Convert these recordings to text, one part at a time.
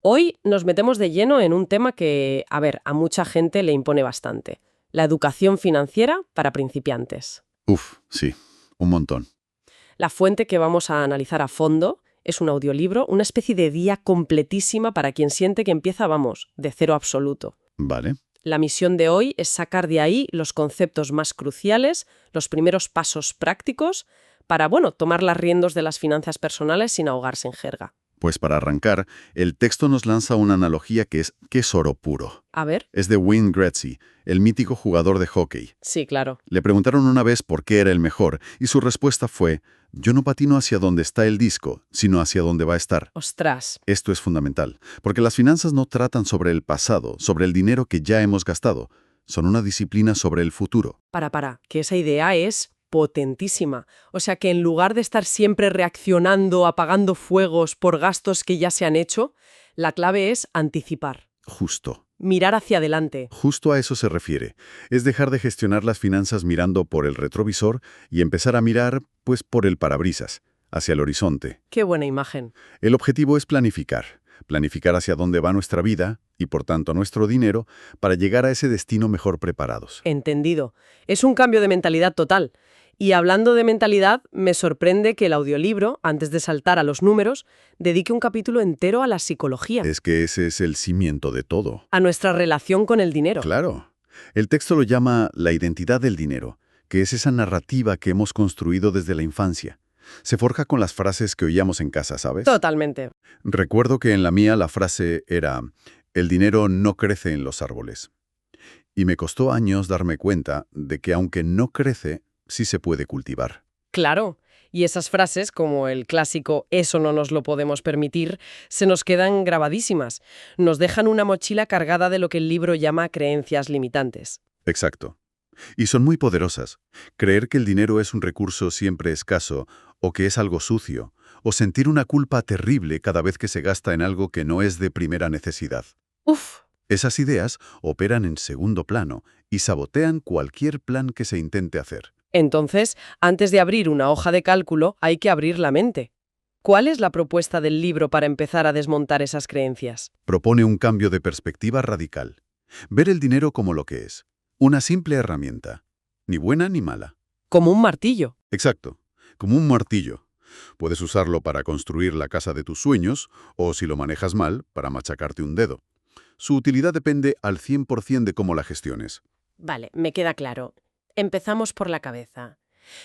Hoy nos metemos de lleno en un tema que, a mucha gente le impone bastante. La educación financiera para principiantes. Uf, sí, un montón. La fuente que vamos a analizar a fondo es un audiolibro, una especie de guía completísima para quien siente que empieza, de cero absoluto. Vale. La misión de hoy es sacar de ahí los conceptos más cruciales, los primeros pasos prácticos para, tomar las riendas de las finanzas personales sin ahogarse en jerga. Pues para arrancar, el texto nos lanza una analogía que es oro puro. A ver. Es de Wayne Gretzky, el mítico jugador de hockey. Sí, claro. Le preguntaron una vez por qué era el mejor, y su respuesta fue: yo no patino hacia donde está el disco, sino hacia donde va a estar. Ostras. Esto es fundamental, porque las finanzas no tratan sobre el pasado, sobre el dinero que ya hemos gastado. Son una disciplina sobre el futuro. Que esa idea es potentísima. O sea que en lugar de estar siempre reaccionando, apagando fuegos por gastos que ya se han hecho, la clave es anticipar. Justo. Mirar hacia adelante. Justo a eso se refiere. Es dejar de gestionar las finanzas mirando por el retrovisor y empezar a mirar, por el parabrisas, hacia el horizonte. Qué buena imagen. El objetivo es planificar. Planificar hacia dónde va nuestra vida y, por tanto, nuestro dinero para llegar a ese destino mejor preparados. Entendido. Es un cambio de mentalidad total. Y hablando de mentalidad, me sorprende que el audiolibro, antes de saltar a los números, dedique un capítulo entero a la psicología. Es que ese es el cimiento de todo. A nuestra relación con el dinero. Claro. El texto lo llama la identidad del dinero, que es esa narrativa que hemos construido desde la infancia. Se forja con las frases que oíamos en casa, ¿sabes? Totalmente. Recuerdo que en la mía la frase era: el dinero no crece en los árboles. Y me costó años darme cuenta de que aunque no crece, sí se puede cultivar. Claro. Y esas frases, como el clásico «eso no nos lo podemos permitir», se nos quedan grabadísimas. Nos dejan una mochila cargada de lo que el libro llama creencias limitantes. Exacto. Y son muy poderosas. Creer que el dinero es un recurso siempre escaso, o que es algo sucio, o sentir una culpa terrible cada vez que se gasta en algo que no es de primera necesidad. Uf. Esas ideas operan en segundo plano y sabotean cualquier plan que se intente hacer. Entonces, antes de abrir una hoja de cálculo, hay que abrir la mente. ¿Cuál es la propuesta del libro para empezar a desmontar esas creencias? Propone un cambio de perspectiva radical. Ver el dinero como lo que es. Una simple herramienta. Ni buena ni mala. Como un martillo. Exacto. Como un martillo. Puedes usarlo para construir la casa de tus sueños, o si lo manejas mal, para machacarte un dedo. Su utilidad depende al 100% de cómo la gestiones. Vale, me queda claro. Empezamos por la cabeza.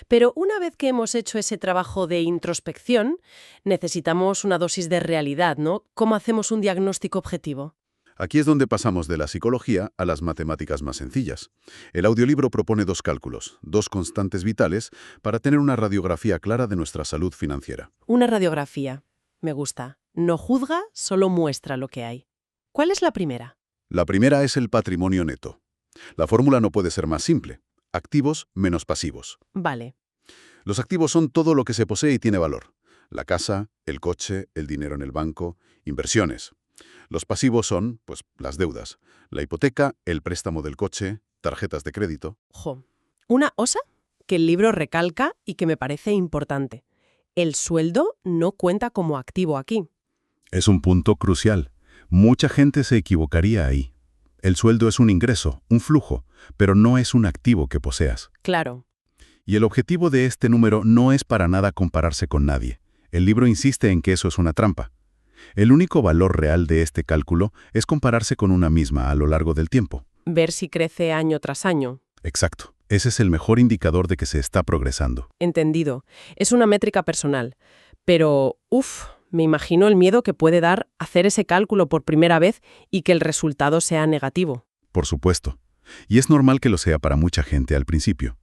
Pero una vez que hemos hecho ese trabajo de introspección, necesitamos una dosis de realidad, ¿no? ¿Cómo hacemos un diagnóstico objetivo? Aquí es donde pasamos de la psicología a las matemáticas más sencillas. El audiolibro propone dos cálculos, dos constantes vitales, para tener una radiografía clara de nuestra salud financiera. Una radiografía. Me gusta. No juzga, solo muestra lo que hay. ¿Cuál es la primera? La primera es el patrimonio neto. La fórmula no puede ser más simple. Activos menos pasivos. Vale. Los activos son todo lo que se posee y tiene valor. La casa, el coche, el dinero en el banco, inversiones. Los pasivos son, las deudas. La hipoteca, el préstamo del coche, tarjetas de crédito. Ojo. Una osa que el libro recalca y que me parece importante. El sueldo no cuenta como activo aquí. Es un punto crucial. Mucha gente se equivocaría ahí. El sueldo es un ingreso, un flujo, pero no es un activo que poseas. Claro. Y el objetivo de este número no es para nada compararse con nadie. El libro insiste en que eso es una trampa. El único valor real de este cálculo es compararse con una misma a lo largo del tiempo. Ver si crece año tras año. Exacto. Ese es el mejor indicador de que se está progresando. Entendido. Es una métrica personal. Pero, me imagino el miedo que puede dar hacer ese cálculo por primera vez y que el resultado sea negativo. Por supuesto. Y es normal que lo sea para mucha gente al principio.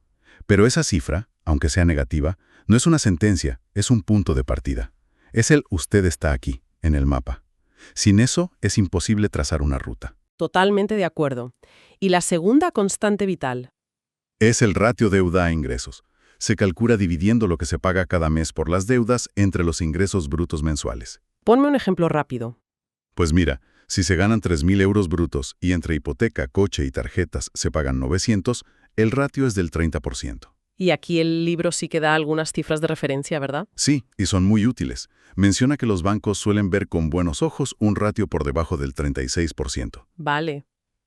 Pero esa cifra, aunque sea negativa, no es una sentencia, es un punto de partida. Es el usted está aquí, en el mapa. Sin eso, es imposible trazar una ruta. Totalmente de acuerdo. Y la segunda constante vital. Es el ratio deuda a ingresos. Se calcula dividiendo lo que se paga cada mes por las deudas entre los ingresos brutos mensuales. Ponme un ejemplo rápido. Pues mira, si se ganan 3.000 euros brutos y entre hipoteca, coche y tarjetas se pagan 900, el ratio es del 30%. Y aquí el libro sí que da algunas cifras de referencia, ¿verdad? Sí, y son muy útiles. Menciona que los bancos suelen ver con buenos ojos un ratio por debajo del 36%. Vale.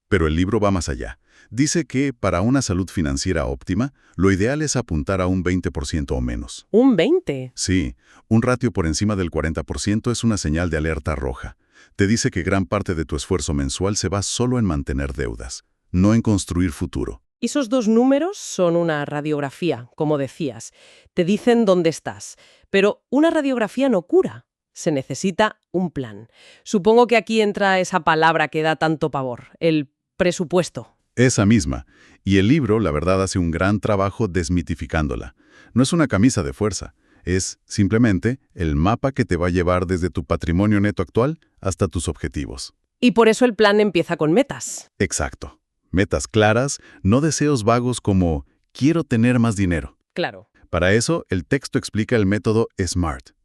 Pero el libro va más allá. Dice que para una salud financiera óptima, lo ideal es apuntar a un 20% o menos. ¿Un 20? Sí, un ratio por encima del 40% es una señal de alerta roja. Te dice que gran parte de tu esfuerzo mensual se va solo en mantener deudas, no en construir futuro. Esos dos números son una radiografía, como decías. Te dicen dónde estás. Pero una radiografía no cura. Se necesita un plan. Supongo que aquí entra esa palabra que da tanto pavor, el presupuesto. Esa misma. Y el libro, la verdad, hace un gran trabajo desmitificándola. No es una camisa de fuerza. Es, simplemente, el mapa que te va a llevar desde tu patrimonio neto actual hasta tus objetivos. Y por eso el plan empieza con metas. Exacto. Metas claras, no deseos vagos como «quiero tener más dinero». Claro. Para eso, el texto explica el método SMART,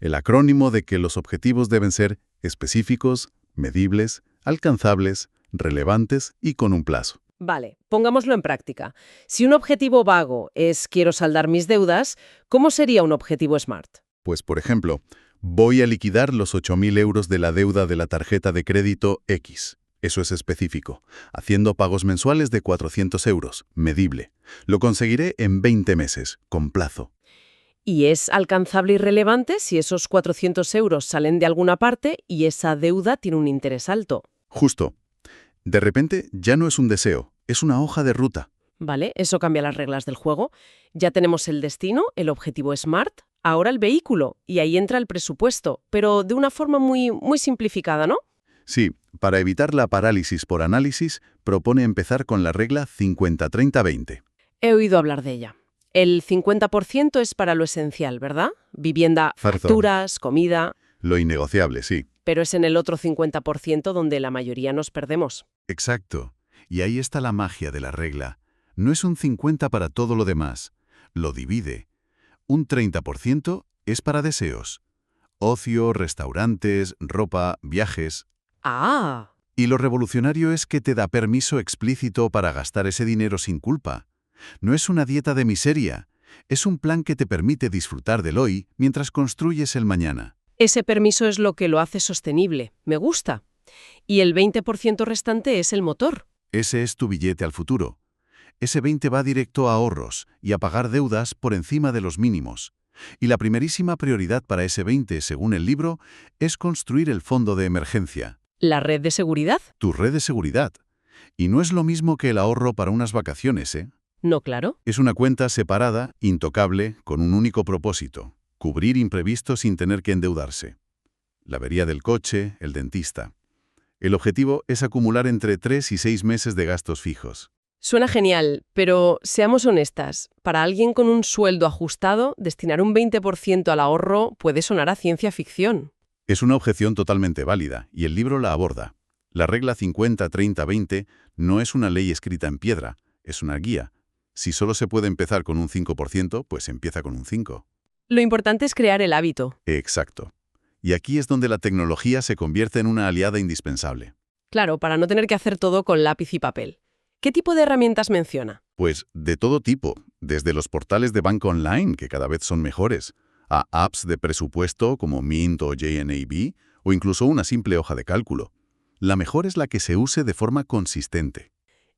el acrónimo de que los objetivos deben ser específicos, medibles, alcanzables, relevantes y con un plazo. Vale, pongámoslo en práctica. Si un objetivo vago es quiero saldar mis deudas, ¿cómo sería un objetivo SMART? Pues, por ejemplo, voy a liquidar los 8.000 euros de la deuda de la tarjeta de crédito X. Eso es específico, haciendo pagos mensuales de 400 euros, medible. Lo conseguiré en 20 meses, con plazo. ¿Y es alcanzable y relevante si esos 400 euros salen de alguna parte y esa deuda tiene un interés alto? Justo. De repente ya no es un deseo, es una hoja de ruta. Vale, eso cambia las reglas del juego. Ya tenemos el destino, el objetivo SMART, ahora el vehículo, y ahí entra el presupuesto, pero de una forma muy simplificada, ¿no? Sí, para evitar la parálisis por análisis, propone empezar con la regla 50-30-20. He oído hablar de ella. El 50% es para lo esencial, ¿verdad? Vivienda, facturas, comida. Lo innegociable, sí. Pero es en el otro 50% donde la mayoría nos perdemos. Exacto. Y ahí está la magia de la regla. No es un 50 para todo lo demás. Lo divide. Un 30% es para deseos. Ocio, restaurantes, ropa, viajes. ¡Ah! Y lo revolucionario es que te da permiso explícito para gastar ese dinero sin culpa. No es una dieta de miseria. Es un plan que te permite disfrutar del hoy mientras construyes el mañana. Ese permiso es lo que lo hace sostenible. Me gusta. Y el 20% restante es el motor. Ese es tu billete al futuro. Ese 20 va directo a ahorros y a pagar deudas por encima de los mínimos. Y la primerísima prioridad para ese 20, según el libro, es construir el fondo de emergencia. ¿La red de seguridad? Tu red de seguridad. Y no es lo mismo que el ahorro para unas vacaciones, ¿eh? No, claro. Es una cuenta separada, intocable, con un único propósito: cubrir imprevistos sin tener que endeudarse. La avería del coche, el dentista. El objetivo es acumular entre 3 y 6 meses de gastos fijos. Suena genial, pero seamos honestas. Para alguien con un sueldo ajustado, destinar un 20% al ahorro puede sonar a ciencia ficción. Es una objeción totalmente válida, y el libro la aborda. La regla 50-30-20 no es una ley escrita en piedra, es una guía. Si solo se puede empezar con un 5%, pues empieza con un 5%. Lo importante es crear el hábito. Exacto. Y aquí es donde la tecnología se convierte en una aliada indispensable. Claro, para no tener que hacer todo con lápiz y papel. ¿Qué tipo de herramientas menciona? Pues de todo tipo, desde los portales de banco online, que cada vez son mejores, a apps de presupuesto como Mint o JNAB, o incluso una simple hoja de cálculo. La mejor es la que se use de forma consistente.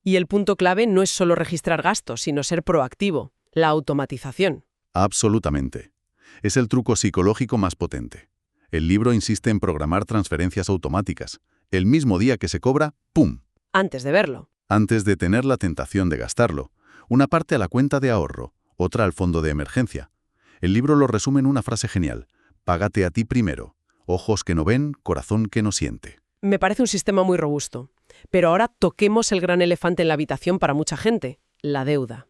Y el punto clave no es solo registrar gastos, sino ser proactivo, la automatización. Absolutamente. Es el truco psicológico más potente. El libro insiste en programar transferencias automáticas. El mismo día que se cobra, ¡pum!, Antes de verlo. antes de tener la tentación de gastarlo. Una parte a la cuenta de ahorro, otra al fondo de emergencia. El libro lo resume en una frase genial: págate a ti primero. Ojos que no ven, corazón que no siente. Me parece un sistema muy robusto. Pero ahora toquemos el gran elefante en la habitación para mucha gente, la deuda.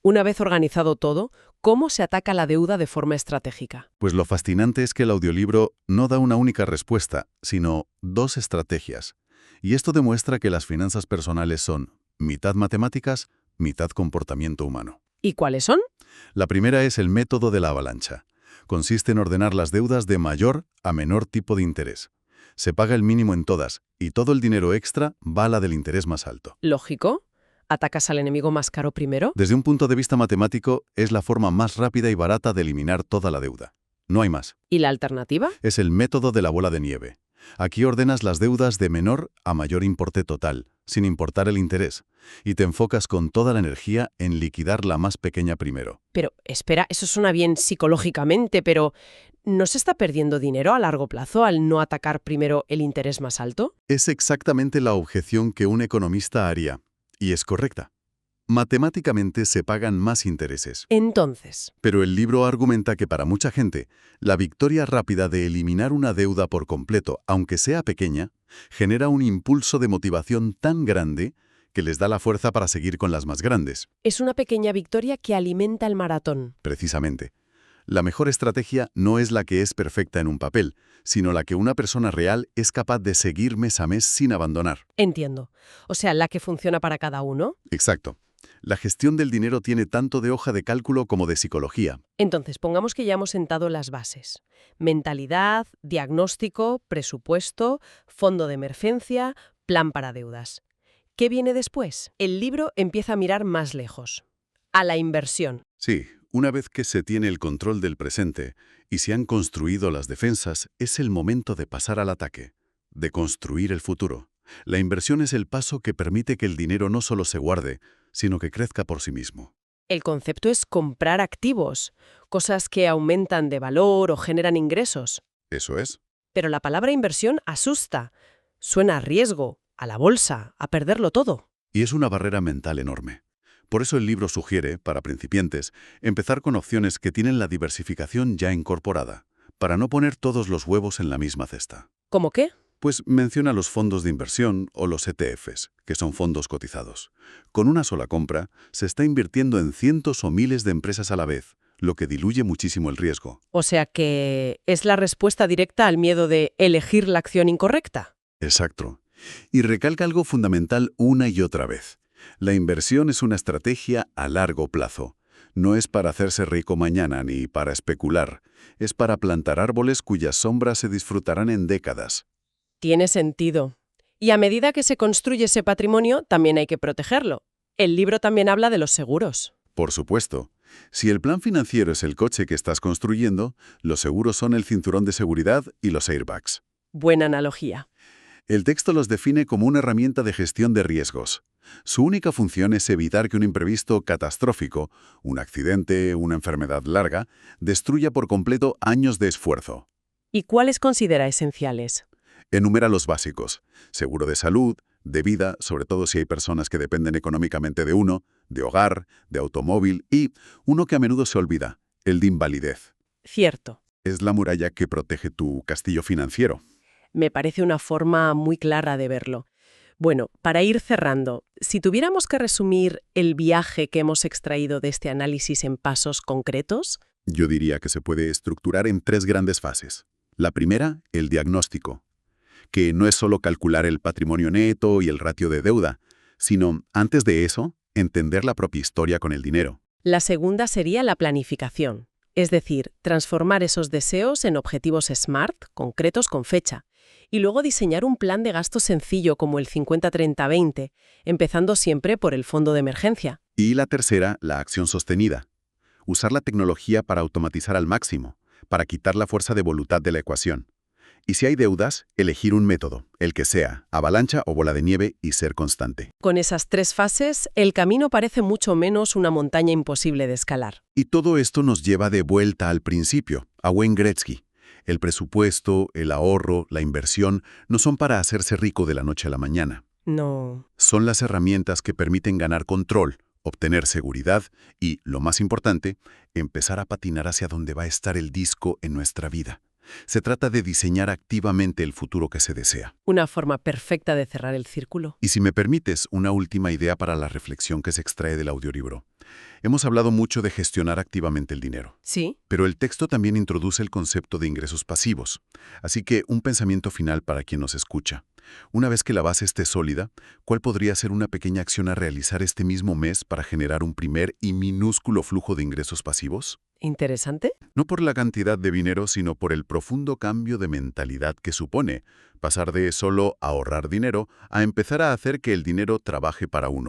Una vez organizado todo, ¿cómo se ataca la deuda de forma estratégica? Pues lo fascinante es que el audiolibro no da una única respuesta, sino 2 estrategias. Y esto demuestra que las finanzas personales son mitad matemáticas, mitad comportamiento humano. ¿Y cuáles son? La primera es el método de la avalancha. Consiste en ordenar las deudas de mayor a menor tipo de interés. Se paga el mínimo en todas, y todo el dinero extra va a la del interés más alto. Lógico. ¿Atacas al enemigo más caro primero? Desde un punto de vista matemático, es la forma más rápida y barata de eliminar toda la deuda. No hay más. ¿Y la alternativa? Es el método de la bola de nieve. Aquí ordenas las deudas de menor a mayor importe total, sin importar el interés, y te enfocas con toda la energía en liquidar la más pequeña primero. Pero, espera, eso suena bien psicológicamente, pero ¿no se está perdiendo dinero a largo plazo al no atacar primero el interés más alto? Es exactamente la objeción que un economista haría, y es correcta. Matemáticamente se pagan más intereses. Entonces, Pero el libro argumenta que para mucha gente, la victoria rápida de eliminar una deuda por completo, aunque sea pequeña, genera un impulso de motivación tan grande que les da la fuerza para seguir con las más grandes. es una pequeña victoria que alimenta el maratón. Precisamente. La mejor estrategia no es la que es perfecta en un papel, sino la que una persona real es capaz de seguir mes a mes sin abandonar. Entiendo. O sea, la que funciona para cada uno. Exacto. La gestión del dinero tiene tanto de hoja de cálculo como de psicología. Entonces, pongamos que ya hemos sentado las bases. Mentalidad, diagnóstico, presupuesto, fondo de emergencia, plan para deudas. ¿Qué viene después? El libro empieza a mirar más lejos. A la inversión. Sí, una vez que se tiene el control del presente y se han construido las defensas, es el momento de pasar al ataque, de construir el futuro. La inversión es el paso que permite que el dinero no solo se guarde, sino que crezca por sí mismo. El concepto es comprar activos, cosas que aumentan de valor o generan ingresos. Eso es. Pero la palabra inversión asusta. Suena a riesgo, a la bolsa, a perderlo todo. Y es una barrera mental enorme. Por eso el libro sugiere, para principiantes, empezar con opciones que tienen la diversificación ya incorporada, para no poner todos los huevos en la misma cesta. ¿Cómo qué? Pues menciona los fondos de inversión o los ETFs, que son fondos cotizados. Con una sola compra, se está invirtiendo en cientos o miles de empresas a la vez, lo que diluye muchísimo el riesgo. O sea que es la respuesta directa al miedo de elegir la acción incorrecta. Exacto. Y recalca algo fundamental una y otra vez. La inversión es una estrategia a largo plazo. No es para hacerse rico mañana ni para especular. Es para plantar árboles cuyas sombras se disfrutarán en décadas. Tiene sentido. Y a medida que se construye ese patrimonio, también hay que protegerlo. El libro también habla de los seguros. Por supuesto. Si el plan financiero es el coche que estás construyendo, los seguros son el cinturón de seguridad y los airbags. Buena analogía. El texto los define como una herramienta de gestión de riesgos. Su única función es evitar que un imprevisto catastrófico, un accidente, una enfermedad larga, destruya por completo años de esfuerzo. ¿Y cuáles considera esenciales? Enumera los básicos: seguro de salud, de vida, sobre todo si hay personas que dependen económicamente de uno, de hogar, de automóvil y, uno que a menudo se olvida, el de invalidez. Cierto. Es la muralla que protege tu castillo financiero. Me parece una forma muy clara de verlo. Bueno, para ir cerrando, si tuviéramos que resumir el viaje que hemos extraído de este análisis en pasos concretos. Yo diría que se puede estructurar en 3 grandes fases. La primera, el diagnóstico, que no es solo calcular el patrimonio neto y el ratio de deuda, sino, antes de eso, entender la propia historia con el dinero. La segunda sería la planificación, es decir, transformar esos deseos en objetivos SMART, concretos con fecha, y luego diseñar un plan de gasto sencillo como el 50-30-20, empezando siempre por el fondo de emergencia. Y la tercera, la acción sostenida. Usar la tecnología para automatizar al máximo, para quitar la fuerza de voluntad de la ecuación. Y si hay deudas, elegir un método, el que sea, avalancha o bola de nieve, y ser constante. Con esas 3 fases, el camino parece mucho menos una montaña imposible de escalar. Y todo esto nos lleva de vuelta al principio, a Wayne Gretzky. El presupuesto, el ahorro, la inversión no son para hacerse rico de la noche a la mañana. No. Son las herramientas que permiten ganar control, obtener seguridad y, lo más importante, empezar a patinar hacia donde va a estar el disco en nuestra vida. Se trata de diseñar activamente el futuro que se desea. Una forma perfecta de cerrar el círculo. Y si me permites, una última idea para la reflexión que se extrae del audiolibro. Hemos hablado mucho de gestionar activamente el dinero. Sí. Pero el texto también introduce el concepto de ingresos pasivos. Así que un pensamiento final para quien nos escucha. Una vez que la base esté sólida, ¿cuál podría ser una pequeña acción a realizar este mismo mes para generar un primer y minúsculo flujo de ingresos pasivos? ¿Interesante? No por la cantidad de dinero, sino por el profundo cambio de mentalidad que supone pasar de solo ahorrar dinero a empezar a hacer que el dinero trabaje para uno.